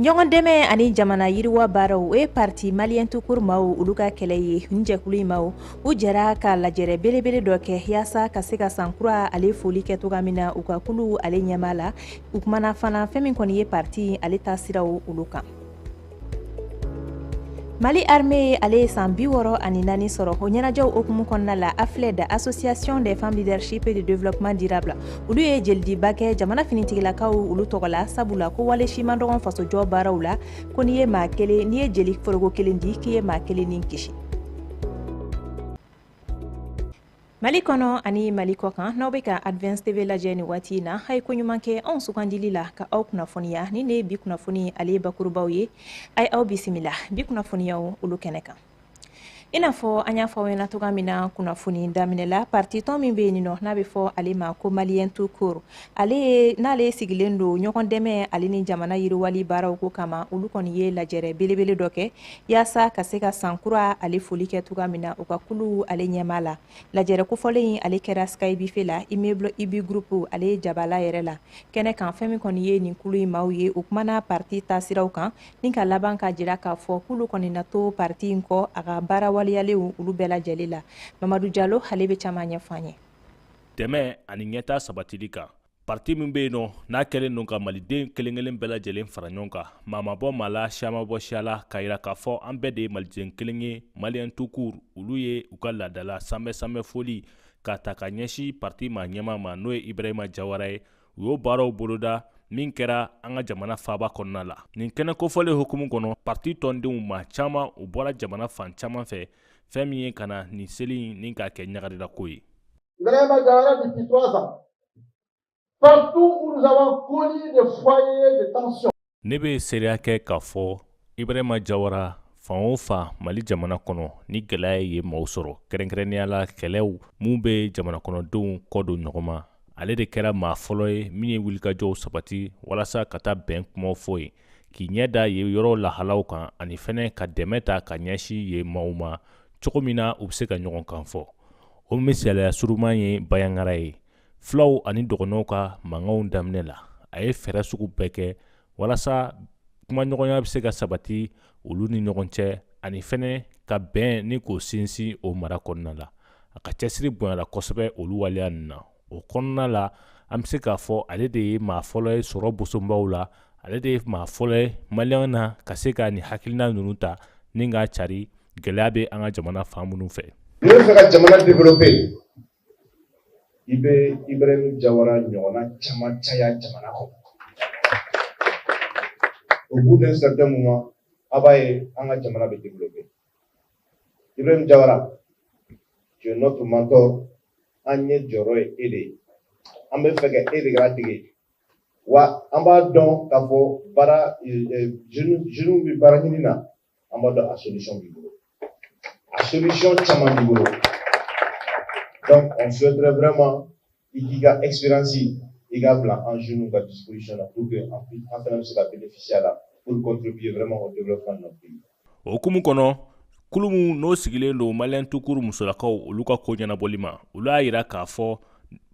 ɲɔgɔn dɛmɛ ani jamana yiriwa baaraw e parti malien tukur maw olu ka kɛlɛ ye njɛkulu maw u jɛra ka lajɛrɛ belebele dɔ kɛ yaasa ka se ka sankura ale foli kɛ toga min na u ka kulu ale ɲɛma la u kumana fana fɛn min kɔni ye parti ale ta siraw olu kan. Mali armée ale san 64 sɔrɔ o ɲɛnajɛw okumu kɔnɔna la AFLED Association des femmes leadership et de développement durable olu ye jelidiba kɛ jamana finitigilakaw olu tɔgɔla sabula ko wale siman dɔgɔn faso jɔ baaraw la ko ni ye maa kelen ni ye jeli foroko kelen di k'i ye maa kelen ni kisi. Mali kɔnɔ ani Mali kɔ kan n'aw bɛ ka Advance TV lajɛ ni waati in na a ye ko ɲuman kɛ anw sugandili la ka aw kunnafoniya ni ne bi kunnafoni ale bakurubaw ye a ye aw bisimila bi kunnafoniyaw olu kɛnɛ kan. I n'a fɔ an y'a fɔ aw ɲɛna toga min na kunnafoni daminɛ la parti tɔn min bɛ yen nɔ n'a bɛ fɔ ale ma ko Malien tout court n'ale sigilen don ɲɔgɔn dɛmɛ ale ni jamana yiriwali baaraw ko kama olu kɔni ye lajɛrɛ belebele dɔ kɛ yaasa ka se ka sankura ale foli kɛ toga min na u ka kulu ale ɲɛma la lajɛrɛ kofɔlen ale kɛra Skype la immeuble IB groupe ale jabala yɛrɛ la kɛnɛ kan fɛn min kɔni ye nin kulu in maaw ye u kumana parti tasiraw kan ni ka laban ka jira k'a fɔ kulu kɔni na to parti in kɔ a ka baara waliyalew olu bɛɛ lajɛlen la Mamadou Diallo ale bɛ caman ɲɛfɔ ye dɛmɛ ani ɲɛta sabatili kan parti min bɛ yen nɔ n'a kɛlen don ka maliden kelen-kelen bɛɛ lajɛlen fara ɲɔgɔn kan maa ma bɔ maa la siya ma bɔ siya la ka yira k'a fɔ an bɛɛ de ye maliden kelen ye Malien tout court olu ye u ka laadala sanbɛ foli ka ta ka ɲɛsin parti maa ɲɛma ma n'o ye Ibrahima Jawara ye u y'o baaraw boloda min kɛra an ka jamana faaba kɔnɔna la nin kɛnɛ kofɔlen hukumu kɔnɔ parti tɔndenw maa caman u bɔra jamana fan caman fɛ fɛn min ye ka na nin seli nin k'a kɛ ɲagarida ko ye. Ibrahima Jawara depuis 3 ans. Partout où nous avons connu des foyers de tension. Ne bɛ seereya kɛ k'a fɔ Ibrahima Jawara fan o fan Mali jamana kɔnɔ ni gɛlɛya ye maaw sɔrɔ kɛrɛnkɛrɛnnenya la kɛlɛw mun bɛ jamana kɔnɔdenw kɔ don ɲɔgɔn ma ale de kɛra maa fɔlɔ ye min ye wulikajɔw sabati walasa ka taa bɛn kumaw fɔ ye k'i ɲɛ da ye yɔrɔ lahalaw kan ani fɛnɛ ka dɛmɛ ta ka ɲɛsin ye maaw ma cogo min na u bɛ se ka ɲɔgɔn kan fɔ o misaliya suruman ye Bayangara ye fulaw ani dɔgɔnɔw ka mankanw daminɛ la a ye fɛɛrɛ sugu bɛɛ kɛ walasa kumaɲɔgɔnya bɛ se ka sabati olu ni ɲɔgɔn cɛ ani fɛnɛ ka bɛn ni k'o sinsin o mara kɔnɔna la a ka cɛsiri bonyala kosɛbɛ olu waleya ninnu na o kɔnɔna la an bɛ se k'a fɔ ale de ye maa fɔlɔ ye sɔrɔ bosonbaw la ale de ye maa fɔlɔ ye Malien na ka se ka nin hakilina ninnu ta ni k'a cari gɛlɛya bɛ an ka jamana fan minnu fɛ. N'i bɛ fɛ ka jamana développer i bɛ Ibrahima Jawara ɲɔgɔnna caman caya jamana kɔnɔ. Au bout d'un certain moment a b'a ye an ka jamana bɛ développer. Ibrahima Jawara, tu es notre mentor an ye jɔyɔrɔ ye e de ye an bɛ fɛ ka e de kɛra tigi ye wa an b'a dɔn k'a fɔ baara jeunes bɛ baara ɲini na an b'a dɔn a solution b'i bolo a solution caman b'i bolo donc on souhaiterait vraiment i k'i ka expérience i k'a bila an jeunes ka disposition la pour que an fana bɛ se ka bénéficier a la pour contribuer vraiment au développement de notre pays. O hukumu kɔnɔ kulu min n'o sigilen don Malien tout court musolakaw olu ka ko ɲɛnabɔli ma olu y'a yira k'a fɔ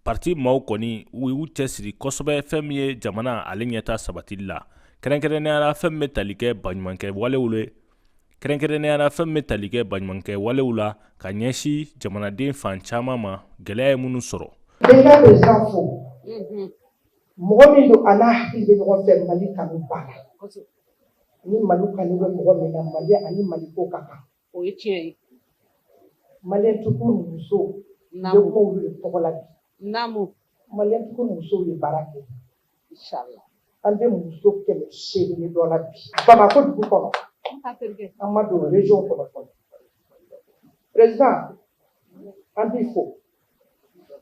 parti maaw kɔni u y'u cɛsiri kosɛbɛ fɛn min ye jamana ale ɲɛta sabatili la kɛrɛnkɛrɛnnenya fɛn min bɛ tali kɛ baɲumankɛ walew ye kɛrɛnkɛrɛnnenya fɛn min bɛ tali kɛ baɲumankɛ walew la ka ɲɛsin jamanaden fan caman ma gɛlɛya ye minnu sɔrɔ. Déjà les infos. Mɔgɔ min don a n'a hakili bɛ ɲɔgɔn fɛ Mali kanu b'a la. Ni Mali kanu bɛ mɔgɔ min na Mali ani Mali ko ka kan. O ye tiɲɛ ye. Malien tout court muso ne kuma olu de tɔgɔ la bi. Naamu. Malien tout court musow ye baara kɛ. Inchallah. An bɛ muso 800 dɔ la bi. Bamako dugu kɔnɔ. An ma don région kɔnɔ fɔlɔ. Président an b'i fo.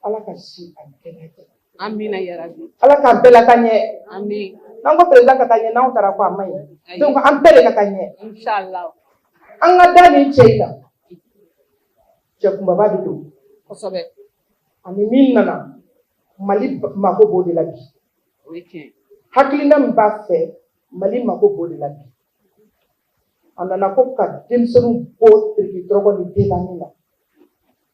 Ala ka si ani kɛnɛya kɛ. Amina yarabi. Ala k'an bɛɛ la taa ɲɛ. Amin. N'an ko président ka taa ɲɛ n'anw taara ko a man ɲi. Donc an bɛɛ de ka taa ɲɛ. Inchallah. An ka da nin cɛ in na. Cɛ kunbaba de don. Kosɛbɛ. Ani min nana Mali mako b'o de la bi. O ye tiɲɛ. Hakilina min b'a fɛ Mali mako b'o de la bi. A nana ko ka denmisɛnninw bɔ tiriki dɔrɔgɔ ni dennanin na.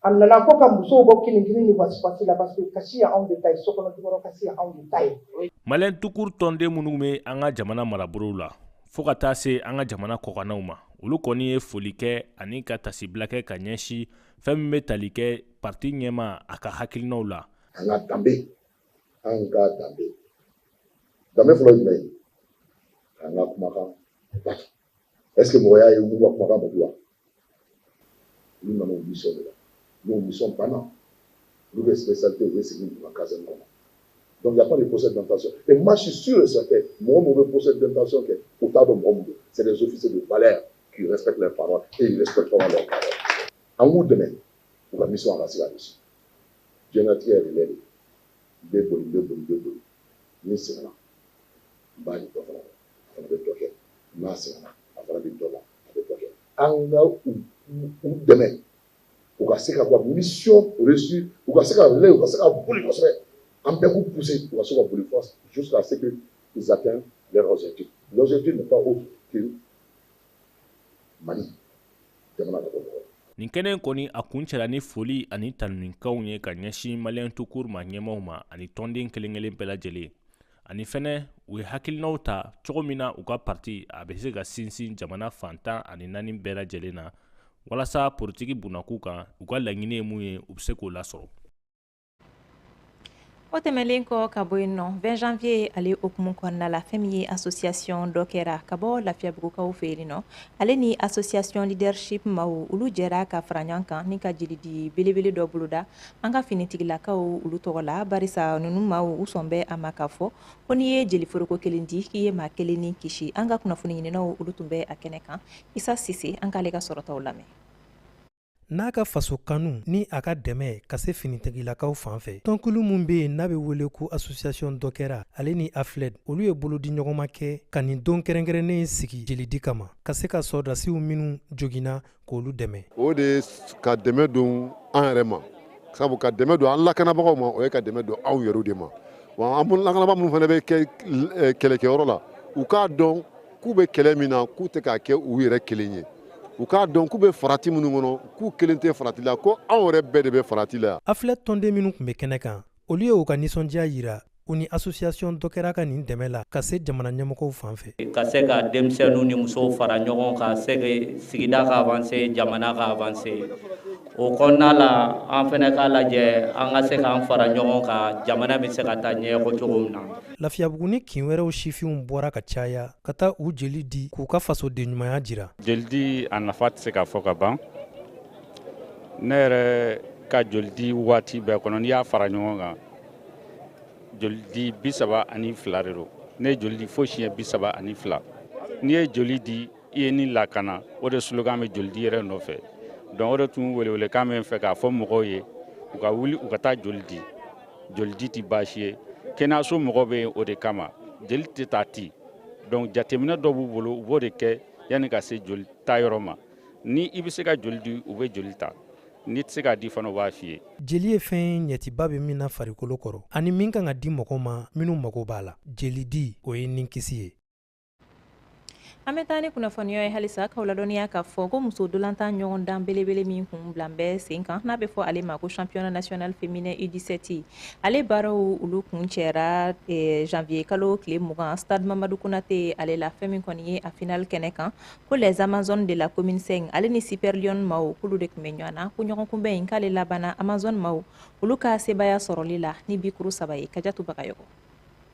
A nana ko ka musow bɔ kinikini ni wasi-wasi la parce que kasi ye anw de ta ye sokɔnɔ jukɔrɔ kasi ye anw de ta ye. Malien tout court tɔnden minnu bɛ an ka jamana marabolow la fo ka taa se an ka jamana kɔkannaw ma olu kɔni ye foli kɛ ani ka tasibila kɛ ka ɲɛsi fɛn min bɛ tali kɛ parti ɲɛma a ka hakilinaw la. An ka danbe fɔlɔ jumɛn ye an ka kumakan bato est-ce que mɔgɔya ye olu ka kumakan bato wa olu nana o mission de la n'o mission banna olu bɛ spécialité u bɛ sigi u ka caserne kɔnɔ. Donc il n'y a pas de procès d'intention. Et moi je suis sûr et certain mɔgɔ minnu bɛ procès d'intention kɛ u t'a dɔn mɔgɔ minnu c'est des officiers de valeur qui respectent leurs paroles et ils respectent leurs paroles. An k'u dɛmɛ u ka mission a ka se ka réussir. Diɲɛlatigɛ yɛrɛ lɛ de n bɛ boli ni sɛgɛnna n b'a ye dɔ fana a fana bɛ dɔ kɛ n'a sɛgɛnna a fana bɛ dɔ la a bɛ dɔ kɛ. An ka u dɛmɛ u ka se ka bɔ mission réussir u ka se ka lɛ u ka se ka boli kosɛbɛ an bɛɛ k'u pousser u ka se ka boli force jusqu'à ce que ils atteignent leur objectif. L'objectif n'est pas autre que Mali jamana ka bɔ nɔgɔ. Nin kɛnɛ kɔni a kun cɛla ni foli ani tanuninkanw ye ka ɲɛsin maliyɛn tukur ma ɲɛmaw ma ani tɔnden kelen kelen bɛɛ lajɛlen ani fɛnɛ u ye hakilinaw ta cogo min na u ka parti a bɛ se ka sinsin jamana fantan ani naani bɛɛ lajɛlen na walasa politiki bunakuu kan u ka laɲini ye mun ye u bɛ se k'o lasɔrɔ. O tɛmɛlen kɔ ka bɔ yen nɔ 20 janvier ale okumu kɔnɔna la fɛn min ye association dɔ kɛra ka bɔ Lafiyabugukaw fɛ yen nɔ ale ni association leadership maaw olu jɛra ka fara ɲɔgɔn kan ni ka jilidi belebele dɔ boloda an ka finitigilakaw olu tɔgɔ la barisa ninnu maaw u sɔn bɛ a ma ka fɔ ko n'i ye jeliforoko kelen di k'i ye maa kelen ni kisi an ka kunnafoni ɲininaw olu tun bɛ a kɛnɛ kan Isa Sise an k'ale ka sɔrɔtaw lamɛn. N'a ka faso kanu ni a ka dɛmɛ ka se finitigilakaw fan fɛ tɔnkulu mun bɛ yen n'a bɛ wele ko association dɔ kɛra ale ni Afled olu ye bolodi ɲɔgɔnma kɛ ka nin don kɛrɛnkɛrɛnnen sigi jelidi kama ka se ka sɔrdasiw minnu joginna k'olu dɛmɛ. O de ka dɛmɛ don an yɛrɛ ma sabu ka dɛmɛ don an lakanabagaw ma o ye ka dɛmɛ don aw yɛrɛ de ma wa an lakanabagaw minnu fana bɛ kɛ kɛlɛkɛyɔrɔ la u k'a dɔn k'u bɛ kɛlɛ min na k'u tɛ k'a kɛ u yɛrɛ kelen ye. U k'a dɔn k'u bɛ farati minnu kɔnɔ k'u kelen tɛ farati la ko anw yɛrɛ bɛɛ de bɛ farati la. Afled tɔnden minnu tun bɛ kɛnɛ kan olu ye u ka nisɔndiya yira u ni association dɔ kɛra ka nin dɛmɛ la ka se jamana ɲɛmɔgɔw fan fɛ. Ka se ka denmisɛnninw ni musow fara ɲɔgɔn kan se sigida ka avancer jamana ka avancer o kɔnɔna la an fɛnɛ k'a lajɛ an ka se k'an fara ɲɔgɔn kan jamana bɛ se ka taa ɲɛ cogo min na. Lafiyabugu ni kin wɛrɛw sifinw bɔra ka caya ka taa u jeli di k'u ka fasoden ɲumanya jira. Jolidi a nafa tɛ se ka fɔ ka ban ne yɛrɛ ka jolidi waati bɛɛ kɔnɔ n'i y'a fara ɲɔgɔn kan jolidi 32 de don ne ye jolidi fo siɲɛ 32 n'i ye joli di i ye ni lakana o de slogan bɛ jolidi yɛrɛ nɔfɛ donc o de tun welewele kan bɛ n fɛ k'a fɔ mɔgɔw ye u ka wuli u ka taa joli di tɛ baasi ye kɛnɛyaso mɔgɔw bɛ o de kama jeli tɛ taa ti donc jateminɛ dɔ b'u bolo u b'o de kɛ yanni ka se joli ta yɔrɔ ma ni i bɛ se ka joli di u bɛ joli ta ni tɛ se k'a di fana u b'a f'i ye. Jeli ye fɛn ɲɛtiba bɛ min na farikolo kɔrɔ ani min kan ka di mɔgɔw ma minnu mago b'a la jeli di o ye nin kisi ye. An bɛ taa ni kunnafoniya ye halisa k'aw ladɔnniya k'a fɔ ko muso dolantan ɲɔgɔn dan belebele min kun bila bɛɛ sen kan n'a bɛ fɔ ale ma ko championnat national féminin U17 ale baaraw olu kun cɛra janvier kalo tile 20 stade Mamadou Konate ale la fɛn min kɔni ye a final kɛnɛ kan ko les Amazones de la commune 5 ale ni Super Lion maaw k'olu de tun bɛ ɲɔgɔn na ko ɲɔgɔn kunbɛn in k'ale labanna Amazone maaw olu ka sebaya sɔrɔli la ni bikuru 3 ye Kajatu Bakayoko.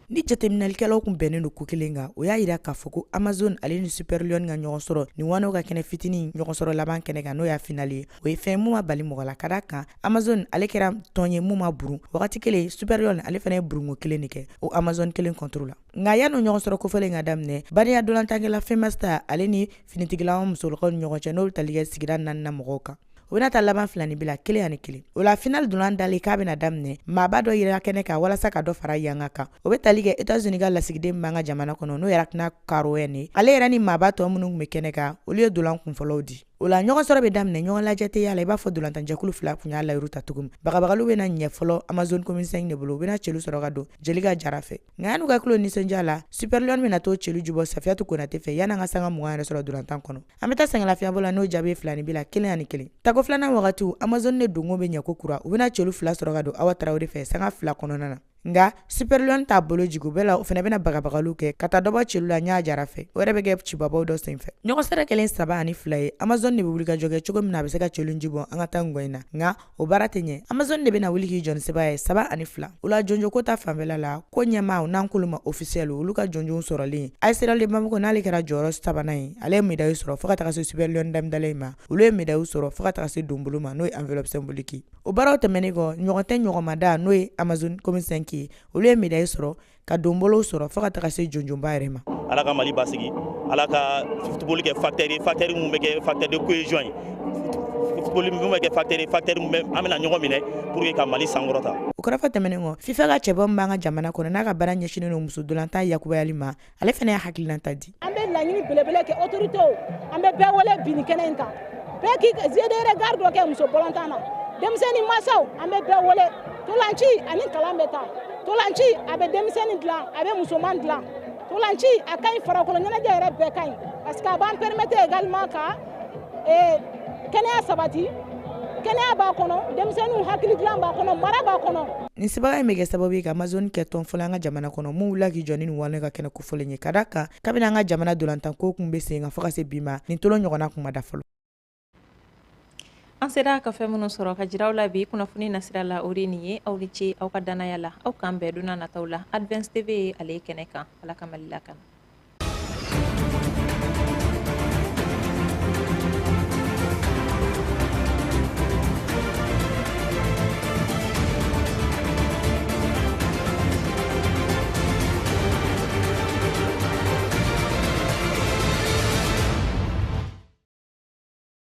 Ni jateminalikɛlaw kun bɛnnen don ko kelen kan o y'a yira k'a fɔ ko Amazone ale ni Super Lion ka ɲɔgɔn sɔrɔ ni wanaw ka kɛnɛ fitinin ɲɔgɔn sɔrɔ laban kɛnɛ kan n'o y'a final ye o ye fɛn mun ma bali mɔgɔ la ka d'a kan Amazone ale kɛra tɔn ye mun ma burun wagati kelen Super Lion ale fana ye burunko kelen de kɛ o Amazone kelen contre la nka yan'o ɲɔgɔn sɔrɔ kofɔlen ka daminɛ bariya dolantankɛla Femasta ale ni finitigilakaw musolakaw ni ɲɔgɔn cɛ n'olu tali kɛ sigida 4 na mɔgɔw kan o bɛna taa laban 2 ni bila 1-1 o la final dolan dalen k'a bɛna daminɛ maaba dɔ yira kɛnɛ kan walasa ka dɔ fara yanga kan o bɛ tali kɛ États-Unis ka lasigiden min b'an ka jamana kɔnɔ n'o yɛrɛ kina Karoen ye ale yɛrɛ ni maaba tɔ minnu tun bɛ kɛnɛ kan olu ye dolan kunfɔlɔw di o la ɲɔgɔn sɔrɔ bɛ daminɛ ɲɔgɔn lajɛ tɛ yala i b'a fɔ dolantanjɛkulu 2 kun y'a layiru ta tugun bagabagalu bɛna ɲɛ fɔlɔ Amazone commune 5 de bolo u bɛna celu sɔrɔ ka don jeli ka jara fɛ nka yan'u ka kulo nisɔndiya la Super Lion bɛna to celu jubɔ Safiyatu Konate fɛ yan'an ka sanga 20 yɛrɛ sɔrɔ dolantan kɔnɔ an bɛ taa sɛngɛlafiɲɛbɔ la n'o jaabi 2 ni bila 1-1 tako filanan wagati Amazone ne dongo bɛ ɲɛ ko kura u bɛna celu 2 sɔrɔ ka don Awa Tarawele fɛ sanga 2 kɔnɔna na nga Superlion t'a bolo jigo bela o fana bena bagabagalu kɛ ka taa dɔbɔ celu la ɲa jara fɛ o yɛrɛ bɛ kɛ cibabaw dɔ senfɛ ɲɔgɔn sera kelen 3 ani 2 ye Amazon de bɛ wuli ka jɔ kɛ cogo min na a bɛ se ka celu ji bɔ an ka taa ngɔ in na nga o baara tɛ ɲɛ Amazon de bena wuli k'i jɔ ni sɛbɛn ye 3 ani 2 o la jonjo ko ta fanfɛla la ko ɲɛmaa n'an k'olu ma officiel olu ka jonjo sɔrɔlen Aïsera de Bamako n'ale kɛra jɔyɔrɔ 3nan ye ale ye médaille sɔrɔ fo ka taga se Superlion damdalen ma olu ye médaille sɔrɔ fo ka taga se donbolo ma n'o ye enveloppe symbolique o baaraw tɛmɛnen kɔ ɲɔgɔn tɛ ɲɔgɔnmada n'o ye Amazon comme 5 ye olu ye médaille sɔrɔ ka donbolo sɔrɔ fo ka taga se jonjonba yɛrɛ ma ala ka Mali basigi ala ka football kɛ facteur mun bɛ kɛ facteur de cohésion ye football mun bɛ kɛ facteur mun an bɛna ɲɔgɔn minɛ pour que ka Mali sankɔrɔta o kɔrɔfɔ tɛmɛnen kɔ FIFA ka cɛbɔ min b'an ka jamana kɔnɔ n'a ka baara ɲɛsinnen don muso dolantan yakubayali ma ale fana ye hakilinata di an bɛ laɲini belebele kɛ autorité an bɛ bɛɛ wele bi ni kɛnɛ in kan bɛɛ k'i yeux de regard dɔ kɛ muso dolantan na denmisɛnnin mansaw an bɛ bɛɛ wele tolanci ani kalan bɛ taa tolanci a bɛ denmisɛnnin dilan a bɛ musoman dilan tolanci a ka ɲi farakolo ɲɛnajɛ yɛrɛ bɛɛ ka ɲi parce que a b'an permettre également ka kɛnɛya sabati kɛnɛya b'a kɔnɔ denmisɛnninw hakili dilan b'a kɔnɔ mara b'a kɔnɔ nin sɛbɛn in bɛ kɛ sababu ye ka Amazon kɛ tɔn fɔlɔ an ka jamana kɔnɔ mun wulila k'i jɔ ni nin wale ka kɛnɛ kofɔlen ye ka da kan kabini an ka jamana dolantan ko kun bɛ sen kan fo ka se bi ma nin tolo ɲɔgɔnna kun ma da fɔlɔ an sera ka fɛn minnu sɔrɔ ka jiraw la bi kunnafoni nasira la o de nin ye aw ni ce aw ka danaya la aw k'an bɛɛ donna nataw la Advance TV ale kɛnɛ kan ala ka Mali lakana